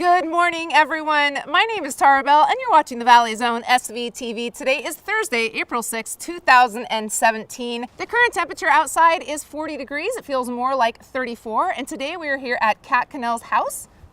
Good morning, everyone. My name is Tara Bell, and you're watching the Valley Zone SVTV. Today is Thursday, April 6, 2017. The current temperature outside is 40 degrees. It feels more like 34. And today we are here at Kat Cannell's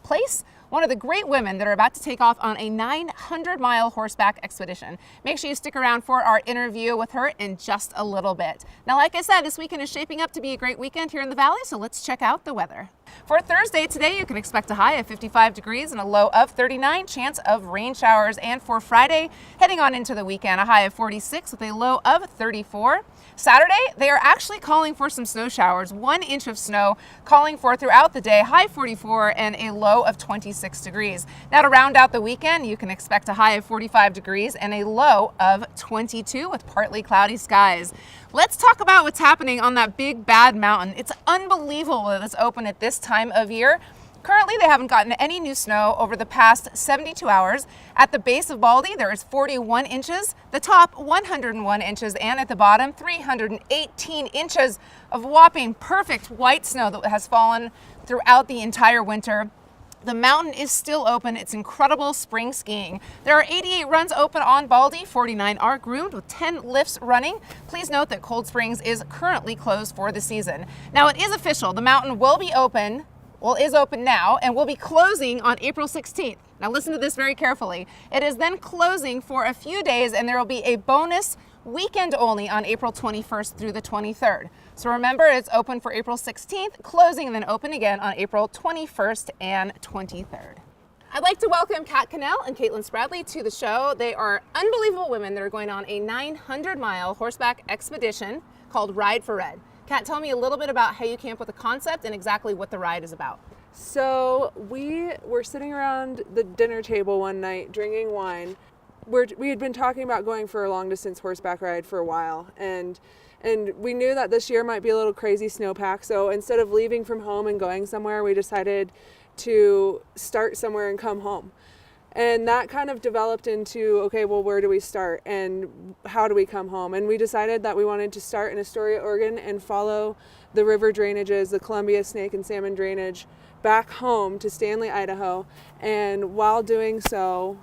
place, one of the great women that are about to take off on a 900-mile horseback expedition. Make sure you stick around for our interview with her in just a little bit. Now, like I said, this weekend is shaping up to be a great weekend here in the Valley, so let's check out the weather. For Thursday today, you can expect a high of 55 degrees and a low of 39, chance of rain showers. And for Friday, heading on into the weekend, a high of 46 with a low of 34. Saturday, they are actually calling for some snow showers, 1 inch of snow calling for throughout the day, high 44 and a low of 26 degrees. Now to round out the weekend, you can expect a high of 45 degrees and a low of 22 with partly cloudy skies. Let's talk about what's happening on that big bad mountain. It's unbelievable that it's open at this time of year. Currently, they haven't gotten any new snow over the past 72 hours. At the base of Baldy, there is 41 inches, the top 101 inches, and at the bottom, 318 inches of whopping perfect white snow that has fallen throughout the entire winter. The mountain is still open. It's incredible spring skiing. There are 88 runs open on Baldy, 49 are groomed with 10 lifts running. Please note that Cold Springs is currently closed for the season. Now it is official. The mountain will be open, is open now, and will be closing on April 16th. Now listen to this very carefully. It is then closing for a few days, and there will be a bonus weekend only on April 21st through the 23rd. So remember, it's open for April 16th, closing and then open again on April 21st and 23rd. I'd like to welcome Kat Cannell and Caitlin Spradley to the show. They are unbelievable women that are going on a 900-mile horseback expedition called Ride for Red. Kat, tell me a little bit about how you came up with the concept and exactly what the ride is about. So we were sitting around the dinner table one night drinking wine. We had been talking about going for a long distance horseback ride for a while, and we knew that this year might be a little crazy snowpack. So instead of leaving from home and going somewhere, we decided to start somewhere and come home. And that kind of developed into, okay, well, where do we start and how do we come home? And we decided that we wanted to start in Astoria, Oregon and follow the river drainages, the Columbia Snake and Salmon drainage back home to Stanley, Idaho. And while doing so,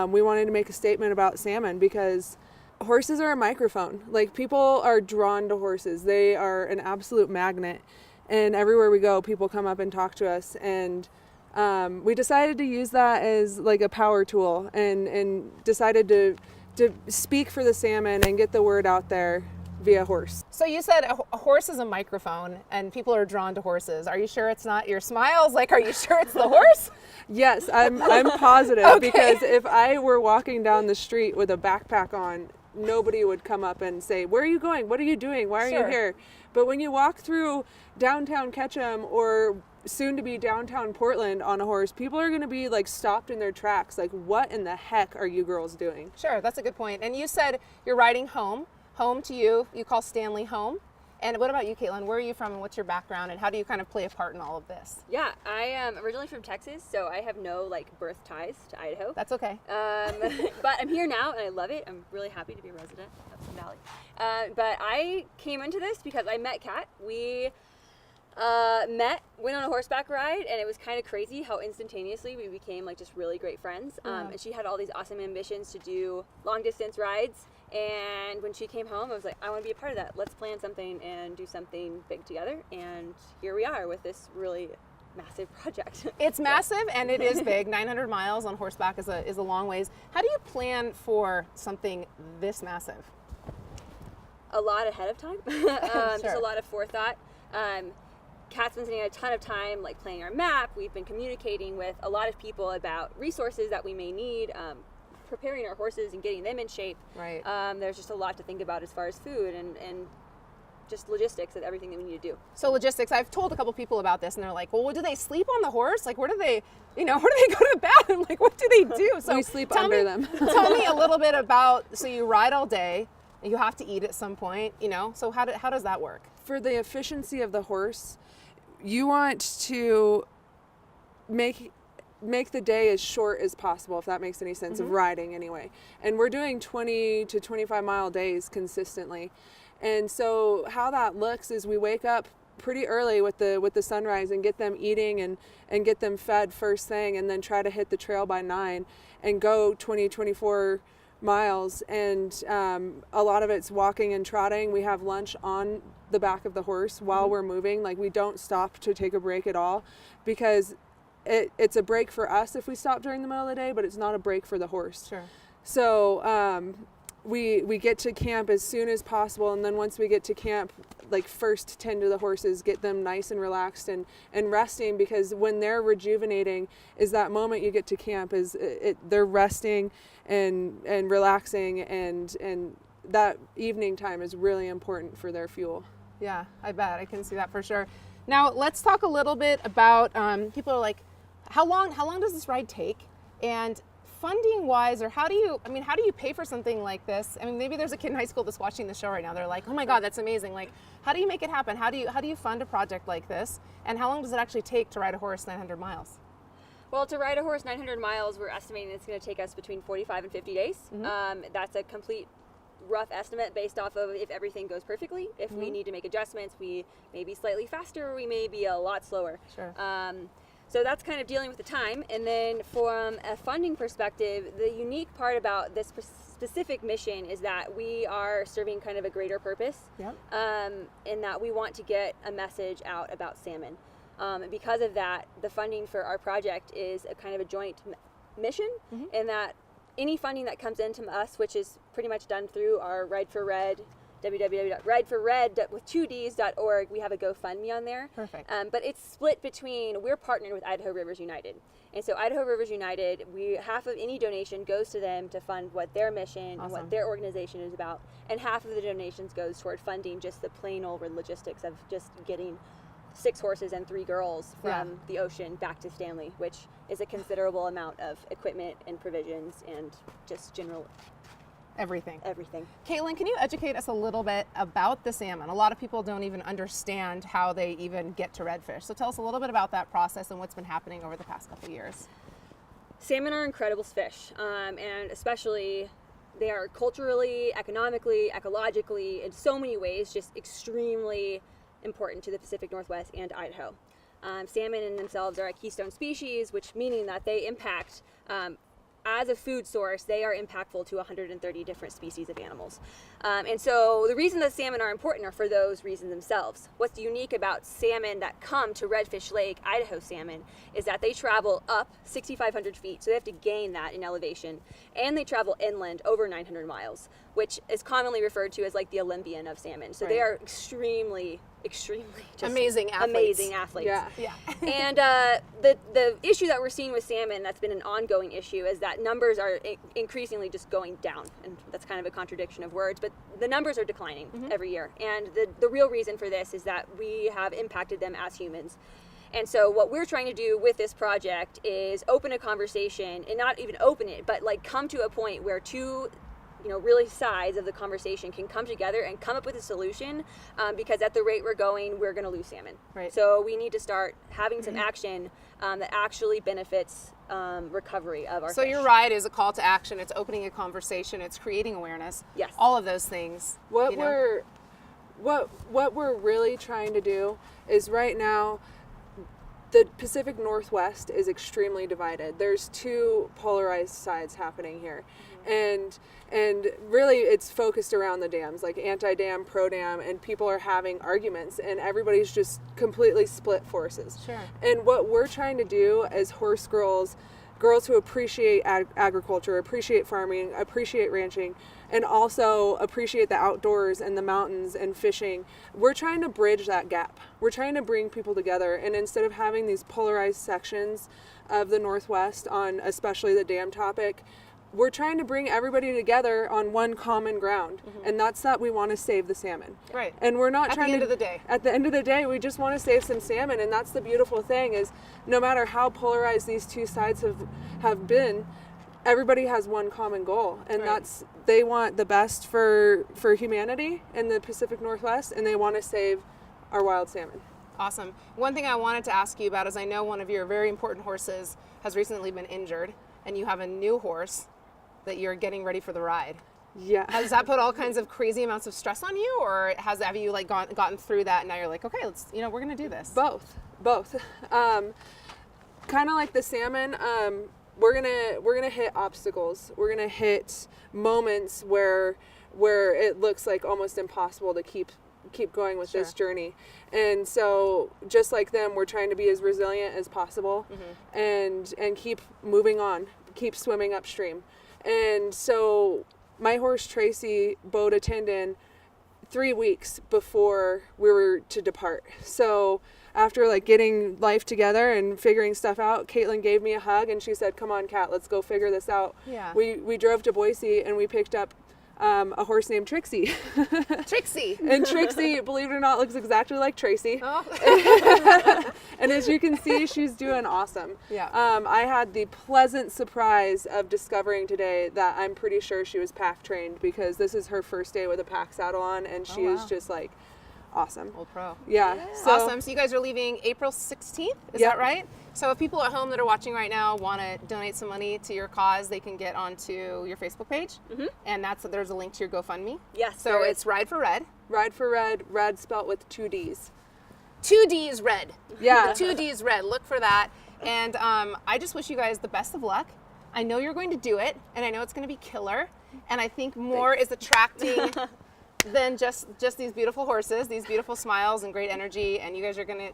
we wanted to make a statement about salmon because horses are a microphone. Like, people are drawn to horses. They are an absolute magnet. And everywhere we go, people come up and talk to us. And we decided to use that as like a power tool and decided to speak for the salmon and get the word out there via horse. So you said a horse is a microphone and people are drawn to horses. Are you sure it's not your smiles? Like, are you sure it's the horse? Yes, I'm positive. Okay. Because if I were walking down the street with a backpack on, nobody would come up and say, "Where are you going? What are you doing? Why are you here?" But when you walk through downtown Ketchum or soon to be downtown Portland on a horse, people are going to be like stopped in their tracks. Like, what in the heck are you girls doing? Sure, that's a good point. And you said you're riding home to you call Stanley home. And what about you, Caitlin? Where are you from and what's your background and how do you kind of play a part in all of this? Yeah, I am originally from Texas, so I have no birth ties to Idaho. That's okay. But I'm here now and I love it. I'm really happy to be a resident of the Valley. But I came into this because I met Kat. We went on a horseback ride, and it was kind of crazy how instantaneously we became just really great friends. And she had all these awesome ambitions to do long distance rides. And when she came home, I was like, I want to be a part of that. Let's plan something and do something big together. And here we are with this really massive project. It's massive and it is big. 900 miles on horseback is a long ways. How do you plan for something this massive? A lot ahead of time. Sure. Just a lot of forethought. Kat's been spending a ton of time planning our map. We've been communicating with a lot of people about resources that we may need, preparing our horses and getting them in shape. Right. There's just a lot to think about as far as food and just logistics of everything that we need to do. So logistics, I've told a couple people about this and they're like, well, do they sleep on the horse? Like, where do they go to the bathroom? Like, what do they do? So we sleep under them. Tell me a little bit about, so you ride all day, you have to eat at some point, so how does that work? For the efficiency of the horse, you want to make the day as short as possible, if that makes any sense, of riding anyway. And we're doing 20 to 25 mile days consistently. And so how that looks is we wake up pretty early with the sunrise and get them eating and get them fed first thing, and then try to hit the trail by 9 and go 24 miles. And a lot of it's walking and trotting. We have lunch on the back of the horse while we're moving. Like, we don't stop to take a break at all, because it's a break for us if we stop during the middle of the day, but it's not a break for the horse. Sure. So we get to camp as soon as possible, and then once we get to camp, like, first tend to the horses, get them nice and relaxed and resting, because when they're rejuvenating is that moment you get to camp, they're resting and relaxing, and that evening time is really important for their fuel. Yeah, I bet. I can see that for sure. Now, let's talk a little bit about, people are like, how long does this ride take? And funding wise, or how do you pay for something like this? I mean, maybe there's a kid in high school that's watching the show right now. They're like, oh my God, that's amazing. Like, how do you make it happen? How do you fund a project like this? And how long does it actually take to ride a horse 900 miles? Well, to ride a horse 900 miles, we're estimating it's going to take us between 45 and 50 days. That's a complete rough estimate based off of if everything goes perfectly. If we need to make adjustments, we may be slightly faster, we may be a lot slower. Sure. So that's kind of dealing with the time. And then from a funding perspective, the unique part about this specific mission is that we are serving kind of a greater purpose. Yep. In that we want to get a message out about salmon. And because of that, the funding for our project is a kind of a joint mission, in that any funding that comes into us, which is pretty much done through our Ride for Red, www.rideforred.org, we have a GoFundMe on there. Perfect. But it's split between, we're partnered with Idaho Rivers United. And so Idaho Rivers United, half of any donation goes to them to fund what their mission and what their organization is about. And half of the donations goes toward funding just the plain old logistics of just getting 6 horses and 3 girls from the ocean back to Stanley, which is a considerable amount of equipment and provisions and just general Everything. Caitlin, can you educate us a little bit about the salmon? A lot of people don't even understand how they even get to redfish. So tell us a little bit about that process and what's been happening over the past couple of years. Salmon are incredible fish, and especially they are culturally, economically, ecologically, in so many ways, just extremely important to the Pacific Northwest and Idaho. Salmon in themselves are a keystone species, which meaning that they impact, as a food source, they are impactful to 130 different species of animals. And so the reason that salmon are important are for those reasons themselves. What's unique about salmon that come to Redfish Lake, Idaho salmon, is that they travel up 6,500 feet, so they have to gain that in elevation, and they travel inland over 900 miles, which is commonly referred to as like the Olympian of salmon. So they are extremely just amazing athletes. Yeah. And the issue that we're seeing with salmon that's been an ongoing issue is that numbers are increasingly just going down, and that's kind of a contradiction of words, but the numbers are declining every year. And the real reason for this is that we have impacted them as humans. And so what we're trying to do with this project is open a conversation, and not even open it, but like come to a point where two really sides of the conversation can come together and come up with a solution, because at the rate we're going, we're going to lose salmon. Right. So we need to start having some action that actually benefits recovery of our So fish. your ride is a call to action. It's opening a conversation. It's creating awareness. Yes. All of those things. What we're really trying to do is, right now, the Pacific Northwest is extremely divided. There's 2 polarized sides happening here. And really it's focused around the dams, like anti-dam, pro-dam, and people are having arguments, and everybody's just completely split forces. Sure. And what we're trying to do as horse girls who appreciate agriculture, appreciate farming, appreciate ranching, and also appreciate the outdoors and the mountains and fishing, we're trying to bridge that gap. We're trying to bring people together, and instead of having these polarized sections of the Northwest on especially the dam topic, we're trying to bring everybody together on one common ground, and that's that we want to save the salmon. Right. And we're not At trying the end to, of the day. At the end of the day, we just want to save some salmon, and that's the beautiful thing is, no matter how polarized these 2 sides have been, everybody has one common goal, and that's they want the best for humanity in the Pacific Northwest, and they want to save our wild salmon. Awesome. One thing I wanted to ask you about is I know one of your very important horses has recently been injured, and you have a new horse that you're getting ready for the ride. Yeah. Has that put all kinds of crazy amounts of stress on you, or have you like gotten through that and now you're like, okay, let's, we're gonna do this? Both. Kind of like the salmon. We're gonna hit obstacles. We're gonna hit moments where it looks like almost impossible to keep going with this journey. And so just like them, we're trying to be as resilient as possible and keep moving on, keep swimming upstream. And so my horse Tracy bowed a tendon 3 weeks before we were to depart. So after like getting life together and figuring stuff out, Caitlin gave me a hug and she said, "Come on, Kat, let's go figure this out." Yeah. We drove to Boise and we picked up a horse named Trixie. Trixie. And Trixie, believe it or not, looks exactly like Tracy. Oh. And as you can see, she's doing awesome. Yeah. I had the pleasant surprise of discovering today that I'm pretty sure she was pack trained, because this is her first day with a pack saddle on, and she is just like awesome. Old pro. Yeah. So, Awesome. So you guys are leaving April 16th, is that right? So if people at home that are watching right now want to donate some money to your cause, they can get onto your Facebook page, and there's a link to your GoFundMe. Yes. So it's Ride for Red. Ride for Red, red spelt with 2 D's. 2 D's red. Yeah. 2 D's red. Look for that. And I just wish you guys the best of luck. I know you're going to do it, and I know it's going to be killer. And I think more is attracting than just these beautiful horses, these beautiful smiles and great energy. And you guys are gonna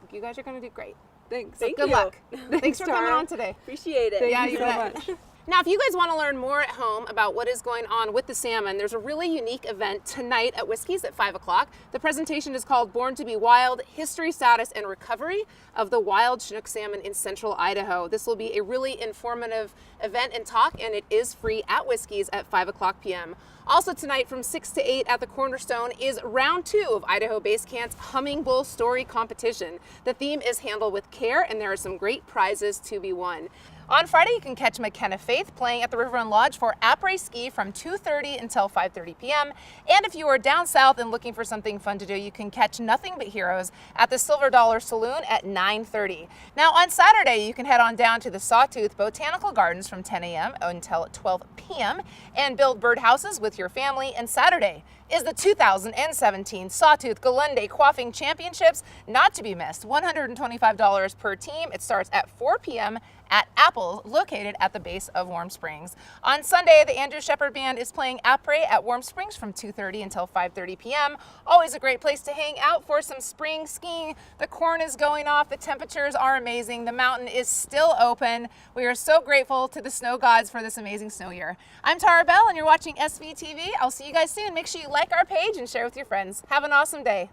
do great. Thanks. Thank Good you. luck. Thanks for coming Tara. on today. Appreciate it. Thank Yeah, you you so bet. much. Now, if you guys want to learn more at home about what is going on with the salmon, there's a really unique event tonight at Whiskey's at 5 o'clock. The presentation is called Born to be Wild, History, Status, and Recovery of the Wild Chinook Salmon in Central Idaho. This will be a really informative event and talk, and it is free at Whiskey's at 5 o'clock p.m. Also tonight from 6 to 8 at the Cornerstone is round 2 of Idaho Base Camp's Humming Bull Story Competition. The theme is Handle with Care, and there are some great prizes to be won. On Friday, you can catch McKenna Faith playing at the River Run Lodge for après ski from 2:30 until 5:30 p.m. And if you are down south and looking for something fun to do, you can catch Nothing But Heroes at the Silver Dollar Saloon at 9:30. Now on Saturday, you can head on down to the Sawtooth Botanical Gardens from 10 a.m. until 12 p.m. and build birdhouses with your family. And Saturday is the 2017 Sawtooth Galunde Quaffing Championships, not to be missed. $125 per team. It starts at 4 p.m. at Apple, located at the base of Warm Springs. On Sunday, the Andrew Shepherd Band is playing après at Warm Springs from 2:30 until 5:30 p.m. Always a great place to hang out for some spring skiing. The corn is going off. The temperatures are amazing. The mountain is still open. We are so grateful to the snow gods for this amazing snow year. I'm Tara Bell, and you're watching SVTV. I'll see you guys soon. Make sure you like our page and share with your friends. Have an awesome day.